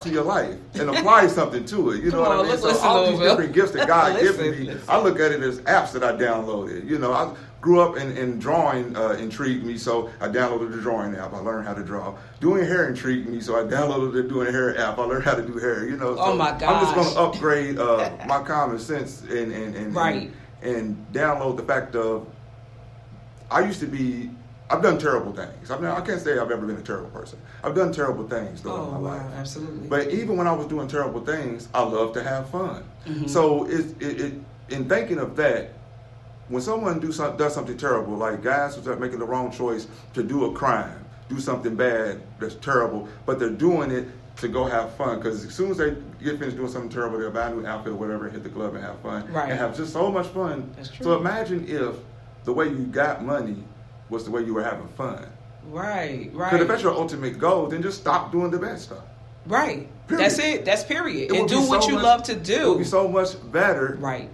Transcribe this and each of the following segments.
to your life and apply something to it. You know what I mean? So all these different gifts that God given me, I look at it as apps that I downloaded. You know, I grew up in drawing intrigued me, so I downloaded the drawing app. I learned how to draw. Doing hair intrigued me, so I downloaded the doing hair app. I learned how to do hair. You know, so oh my gosh. I'm just going to upgrade my common sense and download the fact of I've done terrible things. I can't say I've ever been a terrible person. I've done terrible things throughout my life. Absolutely. But even when I was doing terrible things, I love to have fun. Mm-hmm. So in thinking of that, when someone does something terrible, like guys who are making the wrong choice to do a crime, do something bad that's terrible, but they're doing it to go have fun, because as soon as they get finished doing something terrible, they'll buy a new outfit or whatever, hit the club and have fun, and have just so much fun. That's true. So imagine if the way you got money was the way you were having fun. Right. Because if that's your ultimate goal, then just stop doing the bad stuff. Right. Period. That's it. That's period. And do so what you love to do. It would be so much better right.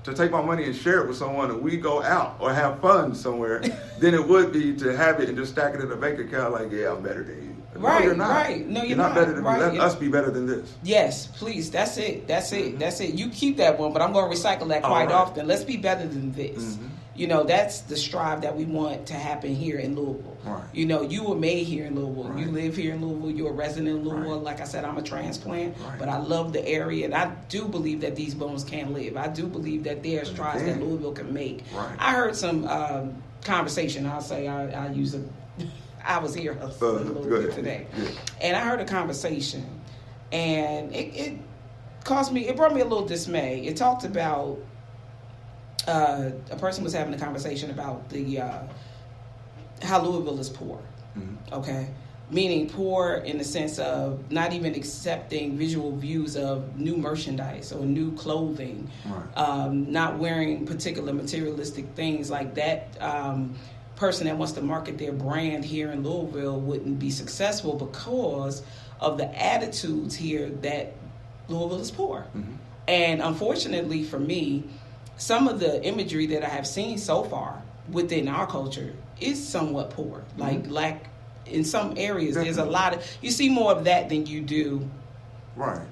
to take my money and share it with someone and we go out or have fun somewhere than it would be to have it and just stack it in a bank account like, yeah, I'm better than you. Right, no, you're not. Right. No, you're not better than me. Let us be better than this. Yes, please. That's it. That's it. Mm-hmm. That's it. You keep that one, but I'm going to recycle that quite often. Let's be better than this. Mm-hmm. You know, that's the strive that we want to happen here in Louisville. Right. You know, you were made here in Louisville. Right. You live here in Louisville. You're a resident in Louisville. Right. Like I said, I'm a transplant, right. but I love the area, and I do believe that these bones can live. I do believe that there are strides that Louisville can make. Right. I heard some conversation. I'll say I use a... I was here a little bit today, and I heard a conversation, and it caused me. It brought me a little dismay. It talked about a person was having a conversation about the how Louisville is poor. Mm-hmm. Okay, meaning poor in the sense of not even accepting visual views of new merchandise or new clothing, not wearing particular materialistic things like that. Person that wants to market their brand here in Louisville wouldn't be successful because of the attitudes here that Louisville is poor. Mm-hmm. And unfortunately for me, some of the imagery that I have seen so far within our culture is somewhat poor. Mm-hmm. Like in some areas, there's a lot of, you see more of that than you do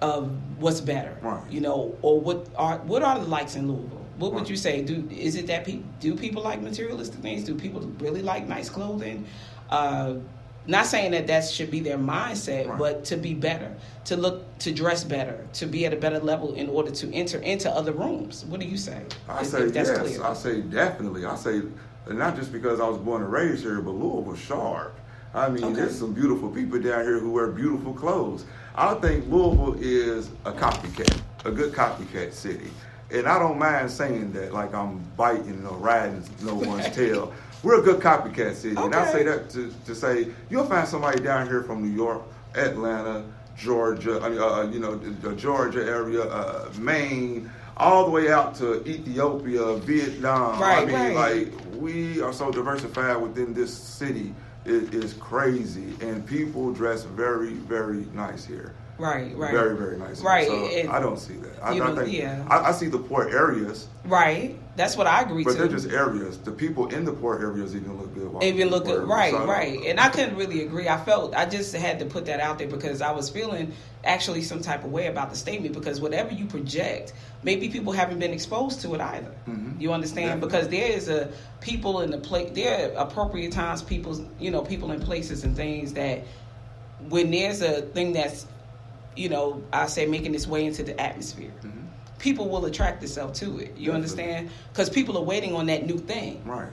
of what's better. Right. You know, or what are the likes in Louisville? What would you say? Is it that do people like materialistic things? Do people really like nice clothing? Not saying that should be their mindset, but to be better, to dress better, to be at a better level in order to enter into other rooms. What do you say? I say yes. Clear? I say definitely. I say not just because I was born and raised here, but Louisville's sharp. I mean, there's some beautiful people down here who wear beautiful clothes. I think Louisville is a good copycat city. And I don't mind saying that, like I'm biting or riding no one's tail. We're a good copycat city. Okay. And I say that to say, you'll find somebody down here from New York, Atlanta, Georgia, the Georgia area, Maine, all the way out to Ethiopia, Vietnam. Like, we are so diversified within this city. It is crazy. And people dress very, very nice here. Right. Very, very nice. Right. So I don't see that. I see the poor ares. Right. That's what I agree but to. But they're just areas. The people in the poor areas even look good. Even look good. Right. And I couldn't really agree. I just had to put that out there because I was feeling actually some type of way about the statement, because whatever you project, maybe people haven't been exposed to it either. Mm-hmm. You understand? Definitely. Because there is people in the place. There are appropriate times, people in places and things that when there's a thing that's, I say making its way into the atmosphere, people will attract themselves to it. You understand? Because people are waiting on that new thing. Right.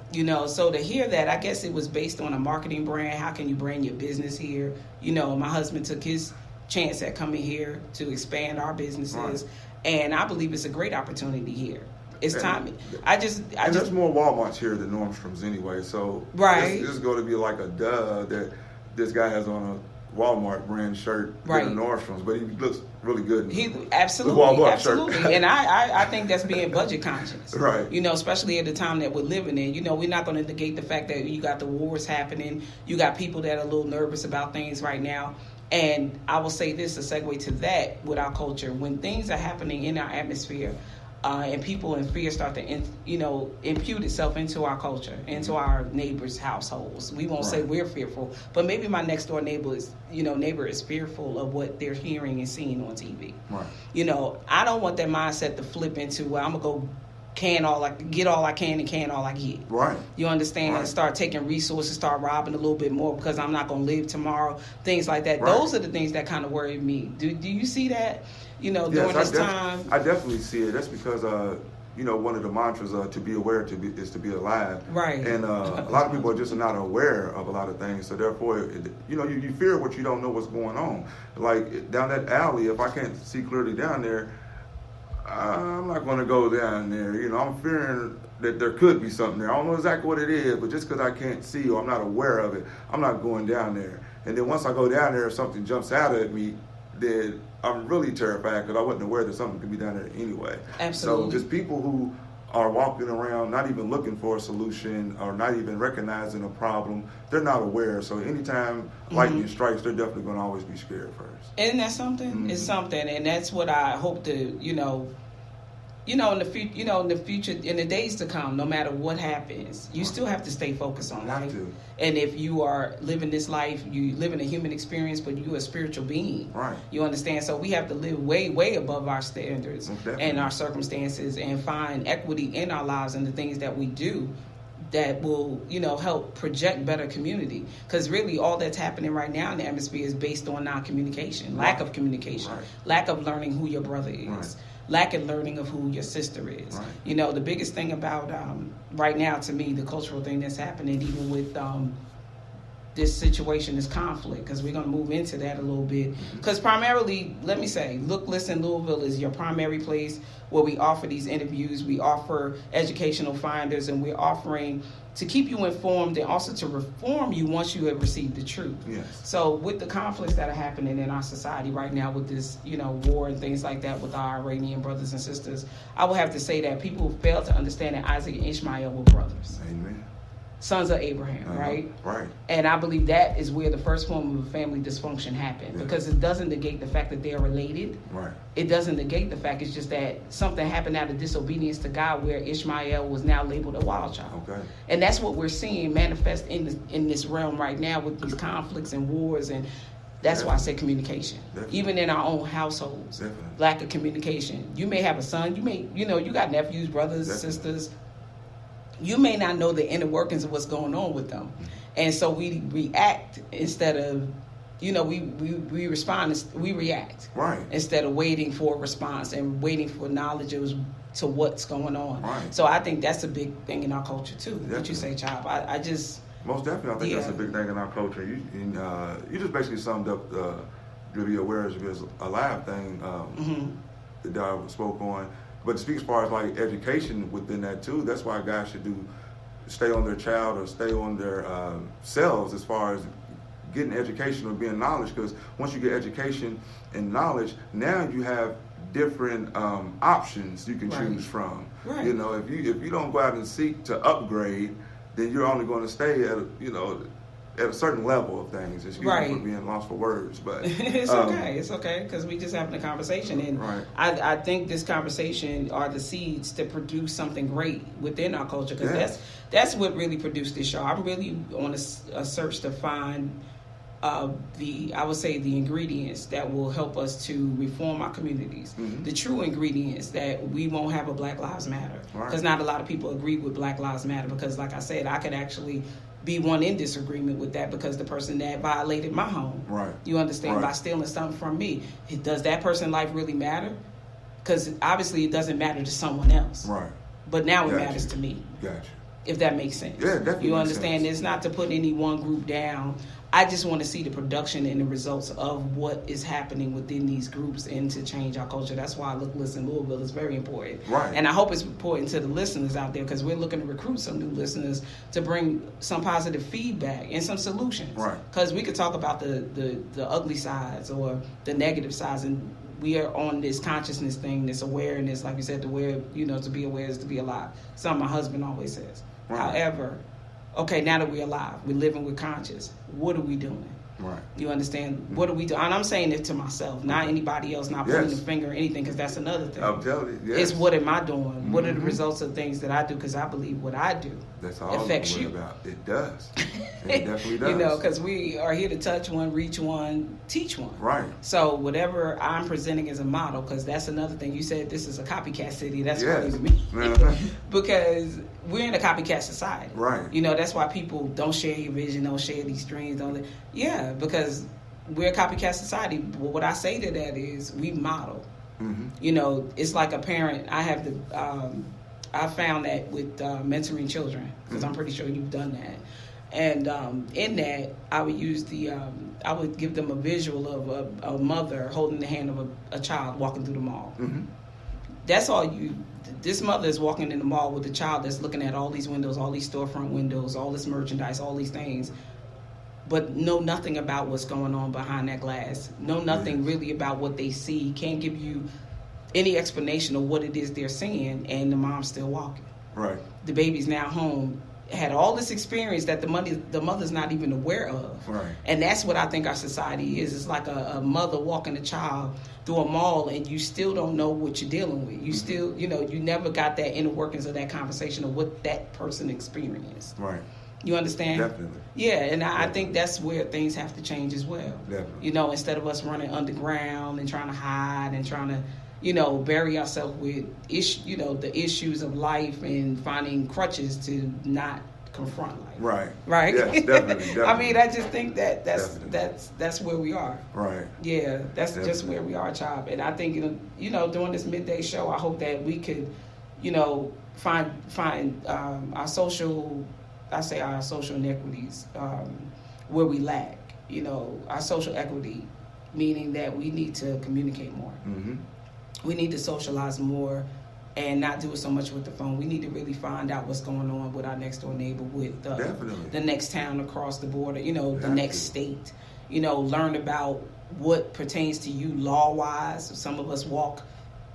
So to hear that, I guess it was based on a marketing brand. How can you brand your business here? My husband took his chance at coming here to expand our businesses. Right. And I believe it's a great opportunity here. It's time. There's more Walmarts here than Nordstrom's anyway. So it's going to be like a duh that this guy has on a Walmart brand shirt than Nordstrom's, but he looks really good. Absolutely. And I think that's being budget conscious. Right. Especially at the time that we're living in. We're not going to negate the fact that you got the wars happening. You got people that are a little nervous about things right now. And I will say this, a segue to that with our culture. When things are happening in our atmosphere, and people in fear start to, impute itself into our culture, into our neighbors' households. We won't say we're fearful, but maybe my next door neighbor is fearful of what they're hearing and seeing on TV. Right. I don't want that mindset to flip into, well, I'm gonna go get all I can and can all I get. Right. You understand? Right. Start taking resources, start robbing a little bit more because I'm not gonna live tomorrow. Things like that. Right. Those are the things that kind of worry me. Do you see that? During this time. I definitely see it. That's because one of the mantras to be aware is to be alive. Right. And a lot of people are just not aware of a lot of things. So therefore, you fear what you don't know what's going on. Like down that alley, if I can't see clearly down there, I'm not going to go down there. I'm fearing that there could be something there. I don't know exactly what it is, but just because I can't see or I'm not aware of it, I'm not going down there. And then once I go down there, if something jumps out at me, then I'm really terrified because I wasn't aware that something could be down there anyway. Absolutely. So just people who are walking around not even looking for a solution or not even recognizing a problem, they're not aware. So anytime lightning strikes, they're definitely going to always be scared first. Isn't that something? Mm-hmm. It's something, and that's what I hope to, in the future, in the days to come, no matter what happens, you still have to stay focused on life. And if you are living this life, you live in a human experience, but you're a spiritual being. Right. You understand? So we have to live way, way above our standards and our circumstances and find equity in our lives and the things that we do that will, help project better community. Because really all that's happening right now in the atmosphere is based on non-communication, lack of communication, lack of learning who your brother is. Lack of learning of who your sister is. Right. The biggest thing about right now, to me, the cultural thing that's happening, even with this situation, is conflict, because we're going to move into that a little bit. Because primarily, let me say, Look, Listen, Louisville is your primary place where we offer these interviews, we offer educational finders, and we're offering to keep you informed and also to reform you once you have received the truth. Yes. So with the conflicts that are happening in our society right now with this, war and things like that with our Iranian brothers and sisters, I will have to say that people fail to understand that Isaac and Ishmael were brothers. Amen. Sons of Abraham, right? Right. And I believe that is where the first form of family dysfunction happened, because it doesn't negate the fact that they're related. Right. It doesn't negate the fact, it's just that something happened out of disobedience to God where Ishmael was now labeled a wild child. Okay. And that's what we're seeing manifest in this realm right now with these conflicts and wars, and that's why I say communication. Definitely. Even in our own households. Definitely. Lack of communication. You may have a son, you got nephews, brothers, sisters. You may not know the inner workings of what's going on with them. And so we react instead of, we respond, we react. Right. Instead of waiting for a response and waiting for knowledge to what's going on. Right. So I think that's a big thing in our culture too. Definitely. What you say, Chop? I just... Most definitely, I think that's a big thing in our culture. You just basically summed up the be aware is alive thing that I spoke on. But to speak as far as like education within that too, that's why guys should stay on their child or stay on their selves as far as getting education or being knowledge. Because once you get education and knowledge, now you have different options you can choose from. Right. If you don't go out and seek to upgrade, then you're only going to stay at a certain level of things. Excuse me for being lost for words, but it's okay because we just having a conversation, and I think this conversation are the seeds to produce something great within our culture, because that's what really produced this show. I'm really on a search to find the ingredients that will help us to reform our communities, the true ingredients that we won't have a Black Lives Matter, because not a lot of people agree with Black Lives Matter, because like I said, I could actually be one in disagreement with that, because the person that violated my home, you understand, by stealing something from me, does that person's life really matter? Because obviously it doesn't matter to someone else, but now it matters to me. If that makes sense. Yeah, definitely. You understand? It's not to put any one group down. I just want to see the production and the results of what is happening within these groups and to change our culture. That's why Look, Listen, Louisville is very important. And I hope it's important to the listeners out there, because we're looking to recruit some new listeners to bring some positive feedback and some solutions. Because we could talk about the ugly sides or the negative sides, and we are on this consciousness thing, this awareness, like you said, to be aware is to be alive. Something my husband always says. However, okay, now that we're alive, we're living with conscious, what are we doing? Right. You understand? What do we do? And I'm saying it to myself, not anybody else, not pointing the finger or anything, because that's another thing. I'm telling you, yes. It's what am I doing? What are the results of things that I do? Because I believe what I do affects you. About. It does. It definitely does. You know, because we are here to touch one, reach one, teach one. Right. So whatever I'm presenting as a model, because that's another thing. You said this is a copycat city. That's funny to me. Because we're in a copycat society. Right. You know, that's why people don't share your vision, don't share these dreams. Yeah, because we're a copycat society. But what I say to that is we model. You know, it's like a parent. I have I found that with mentoring children, because I'm pretty sure you've done that. And in that, I would use I would give them a visual of a mother holding the hand of a child walking through the mall. That's all this mother is walking in the mall with a child that's looking at all these windows, all these storefront windows, all this merchandise, all these things, but know nothing about what's going on behind that glass. Know nothing really about what they see. Can't give you any explanation of what it is they're seeing, and the mom's still walking. Right. The baby's now home, had all this experience that the mother's not even aware of. Right. And that's what I think our society is. It's like a mother walking a child through a mall, and you still don't know what you're dealing with. You still, you know, you never got that inner workings of that conversation of what that person experienced. Right. You understand? Definitely. Yeah, and I think that's where things have to change as well. Definitely. You know, instead of us running underground and trying to hide and trying to, you know, bury ourselves with the issues of life and finding crutches to not confront life. Right. Right. Yes, definitely. I mean, I just think that's where we are. Right. Yeah, that's just where we are, child. And I think doing this midday show, I hope that we could, find our social inequities where we lack. Our social equity, meaning that we need to communicate more. We need to socialize more and not do it so much with the phone. We need to really find out what's going on with our next door neighbor, with the next town across the border, the next state. Learn about what pertains to you law-wise. Some of us walk,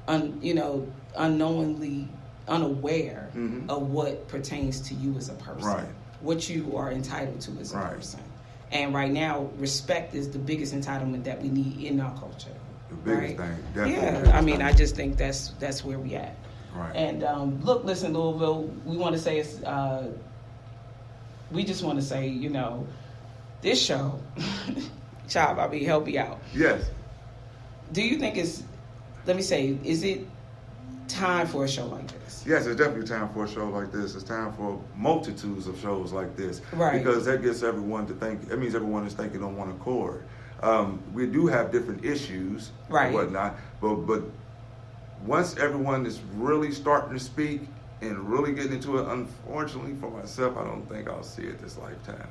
unknowingly unaware of what pertains to you as a person, right. What you are entitled to as a person. And right now, respect is the biggest entitlement that we need in our culture. The biggest thing, definitely. Yeah, I mean, I just think that's where we at. Right. And listen, Louisville, we want to say this show, child, I mean, help me out. Yes. Do you think is it time for a show like this? Yes, it's definitely time for a show like this. It's time for multitudes of shows like this. Right. Because that gets everyone to think, it means everyone is thinking on one accord. We do have different issues and whatnot, but once everyone is really starting to speak and really getting into it, unfortunately for myself, I don't think I'll see it this lifetime.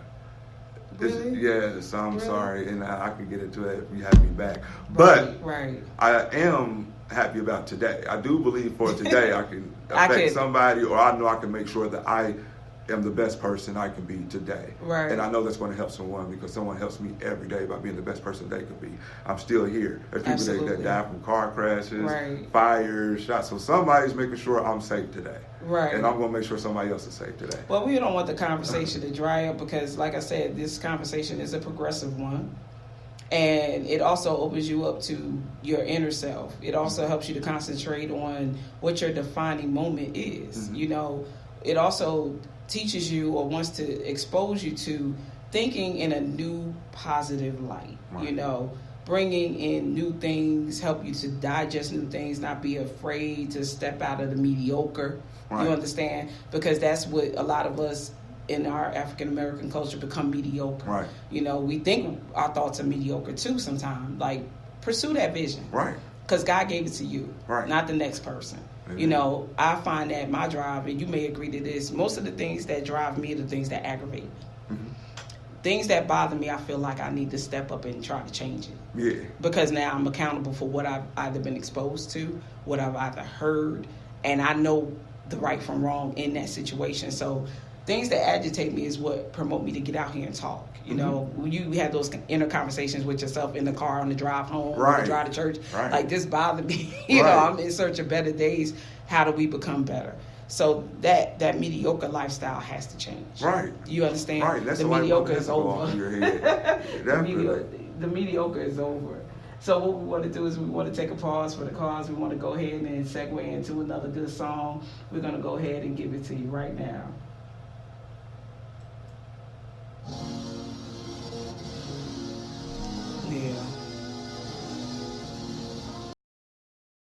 Really? Yes, I'm sorry, and I can get into it if you have me back. But I am happy about today. I do believe for today I can affect somebody, or I know I can make sure that I am the best person I can be today. Right. And I know that's going to help someone, because someone helps me every day by being the best person they could be. I'm still here. There's people that die from car crashes, fires, shots. So somebody's making sure I'm safe today. Right. And I'm going to make sure somebody else is safe today. Well, we don't want the conversation to dry up, because, like I said, this conversation is a progressive one. And it also opens you up to your inner self. It also helps you to concentrate on what your defining moment is. It also teaches you or wants to expose you to thinking in a new positive light. Right. Bringing in new things, help you to digest new things, not be afraid to step out of the mediocre. Right. You understand? Because that's what a lot of us in our African American culture become mediocre. Right. We think our thoughts are mediocre too sometimes. Like, pursue that vision. Right. Because God gave it to you, not the next person. Mm-hmm. I find that my drive, and you may agree to this, most of the things that drive me are the things that aggravate me. Mm-hmm. Things that bother me, I feel like I need to step up and try to change it. Yeah. Because now I'm accountable for what I've either been exposed to, what I've either heard, and I know the right from wrong in that situation. So things that agitate me is what promote me to get out here and talk. You have those inner conversations with yourself in the car on the drive home, on the drive to church. Right. Like, this bothered me. I'm in search of better days. How do we become better? So that mediocre lifestyle has to change. Right. You understand? Right. That's the mediocre is over. The mediocre is over. So what we want to do is we want to take a pause for the cause. We want to go ahead and segue into another good song. We're going to go ahead and give it to you right now.